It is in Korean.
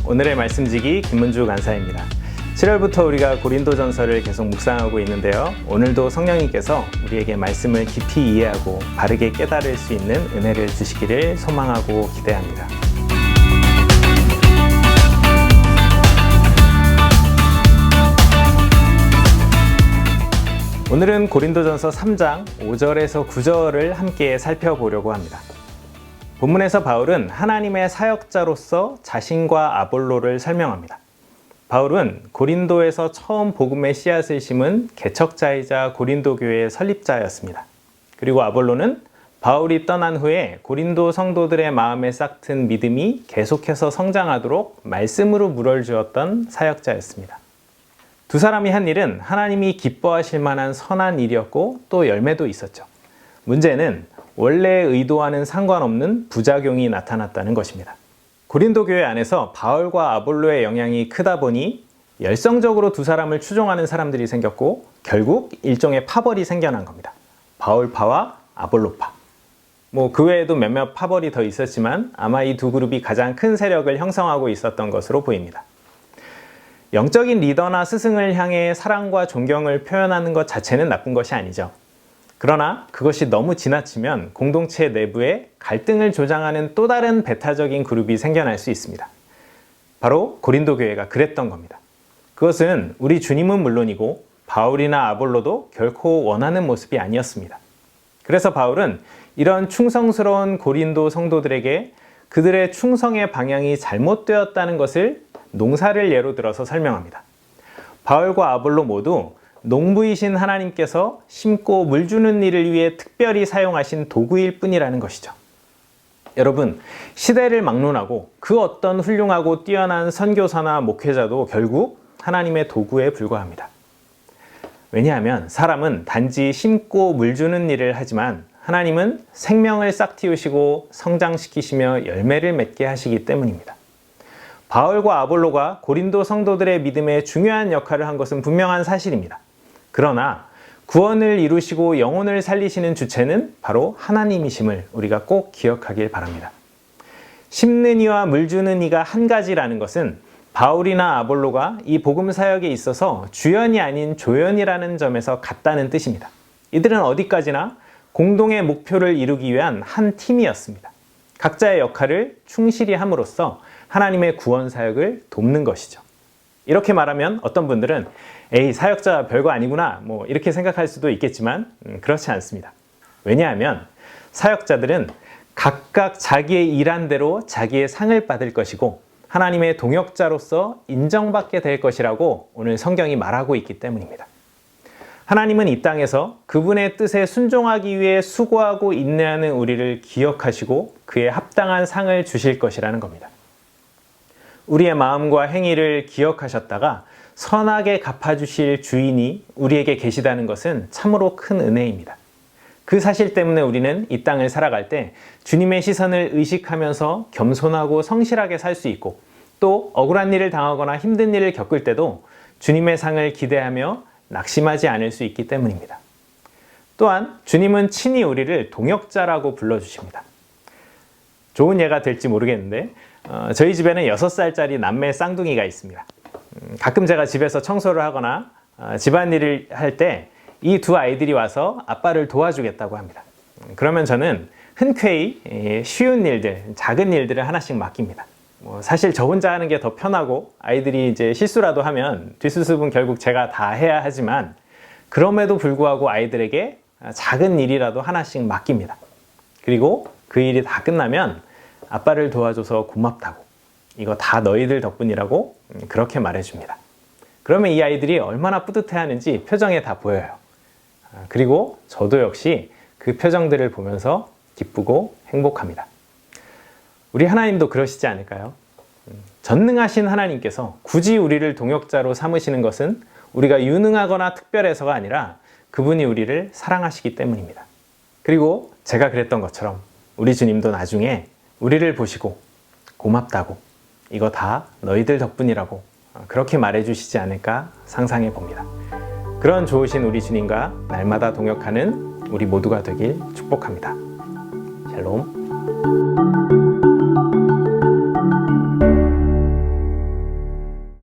오늘의 말씀지기 김문주 간사입니다. 7월부터 우리가 고린도전서를 계속 묵상하고 있는데요. 오늘도 성령님께서 우리에게 말씀을 깊이 이해하고 바르게 깨달을 수 있는 은혜를 주시기를 소망하고 기대합니다. 오늘은 고린도전서 3장 5절에서 9절을 함께 살펴보려고 합니다. 본문에서 바울은 하나님의 사역자로서 자신과 아볼로를 설명합니다. 바울은 고린도에서 처음 복음의 씨앗을 심은 개척자이자 고린도 교회의 설립자였습니다. 그리고 아볼로는 바울이 떠난 후에 고린도 성도들의 마음에 싹튼 믿음이 계속해서 성장하도록 말씀으로 물어주었던 사역자였습니다. 두 사람이 한 일은 하나님이 기뻐하실 만한 선한 일이었고 또 열매도 있었죠. 문제는 원래 의도와는 상관없는 부작용이 나타났다는 것입니다. 고린도 교회 안에서 바울과 아볼로의 영향이 크다 보니 열성적으로 두 사람을 추종하는 사람들이 생겼고 결국 일종의 파벌이 생겨난 겁니다. 바울파와 아볼로파. 그 외에도 몇몇 파벌이 더 있었지만 아마 이 두 그룹이 가장 큰 세력을 형성하고 있었던 것으로 보입니다. 영적인 리더나 스승을 향해 사랑과 존경을 표현하는 것 자체는 나쁜 것이 아니죠. 그러나 그것이 너무 지나치면 공동체 내부에 갈등을 조장하는 또 다른 배타적인 그룹이 생겨날 수 있습니다. 바로 고린도 교회가 그랬던 겁니다. 그것은 우리 주님은 물론이고 바울이나 아볼로도 결코 원하는 모습이 아니었습니다. 그래서 바울은 이런 충성스러운 고린도 성도들에게 그들의 충성의 방향이 잘못되었다는 것을 농사를 예로 들어서 설명합니다. 바울과 아볼로 모두 농부이신 하나님께서 심고 물 주는 일을 위해 특별히 사용하신 도구일 뿐이라는 것이죠. 여러분, 시대를 막론하고 그 어떤 훌륭하고 뛰어난 선교사나 목회자도 결국 하나님의 도구에 불과합니다. 왜냐하면 사람은 단지 심고 물 주는 일을 하지만 하나님은 생명을 싹 틔우시고 성장시키시며 열매를 맺게 하시기 때문입니다. 바울과 아볼로가 고린도 성도들의 믿음에 중요한 역할을 한 것은 분명한 사실입니다. 그러나 구원을 이루시고 영혼을 살리시는 주체는 바로 하나님이심을 우리가 꼭 기억하길 바랍니다. 심는 이와 물 주는 이가 한 가지라는 것은 바울이나 아볼로가 이 복음 사역에 있어서 주연이 아닌 조연이라는 점에서 같다는 뜻입니다. 이들은 어디까지나 공동의 목표를 이루기 위한 한 팀이었습니다. 각자의 역할을 충실히 함으로써 하나님의 구원 사역을 돕는 것이죠. 이렇게 말하면 어떤 분들은 에이, 사역자 별거 아니구나 이렇게 생각할 수도 있겠지만 그렇지 않습니다. 왜냐하면 사역자들은 각각 자기의 일한 대로 자기의 상을 받을 것이고 하나님의 동역자로서 인정받게 될 것이라고 오늘 성경이 말하고 있기 때문입니다. 하나님은 이 땅에서 그분의 뜻에 순종하기 위해 수고하고 인내하는 우리를 기억하시고 그에 합당한 상을 주실 것이라는 겁니다. 우리의 마음과 행위를 기억하셨다가 선하게 갚아주실 주인이 우리에게 계시다는 것은 참으로 큰 은혜입니다. 그 사실 때문에 우리는 이 땅을 살아갈 때 주님의 시선을 의식하면서 겸손하고 성실하게 살 수 있고 또 억울한 일을 당하거나 힘든 일을 겪을 때도 주님의 상을 기대하며 낙심하지 않을 수 있기 때문입니다. 또한 주님은 친히 우리를 동역자라고 불러주십니다. 좋은 예가 될지 모르겠는데 저희 집에는 6살짜리 남매 쌍둥이가 있습니다. 가끔 제가 집에서 청소를 하거나 집안일을 할 때 이 두 아이들이 와서 아빠를 도와주겠다고 합니다. 그러면 저는 흔쾌히 쉬운 일들, 작은 일들을 하나씩 맡깁니다. 사실 저 혼자 하는 게 더 편하고 아이들이 이제 실수라도 하면 뒷수습은 결국 제가 다 해야 하지만 그럼에도 불구하고 아이들에게 작은 일이라도 하나씩 맡깁니다. 그리고 그 일이 다 끝나면 아빠를 도와줘서 고맙다고, 이거 다 너희들 덕분이라고 그렇게 말해줍니다. 그러면 이 아이들이 얼마나 뿌듯해하는지 표정에 다 보여요. 그리고 저도 역시 그 표정들을 보면서 기쁘고 행복합니다. 우리 하나님도 그러시지 않을까요? 전능하신 하나님께서 굳이 우리를 동역자로 삼으시는 것은 우리가 유능하거나 특별해서가 아니라 그분이 우리를 사랑하시기 때문입니다. 그리고 제가 그랬던 것처럼 우리 주님도 나중에 우리를 보시고 고맙다고, 이거 다 너희들 덕분이라고 그렇게 말해주시지 않을까 상상해 봅니다. 그런 좋으신 우리 주님과 날마다 동역하는 우리 모두가 되길 축복합니다. 샬롬.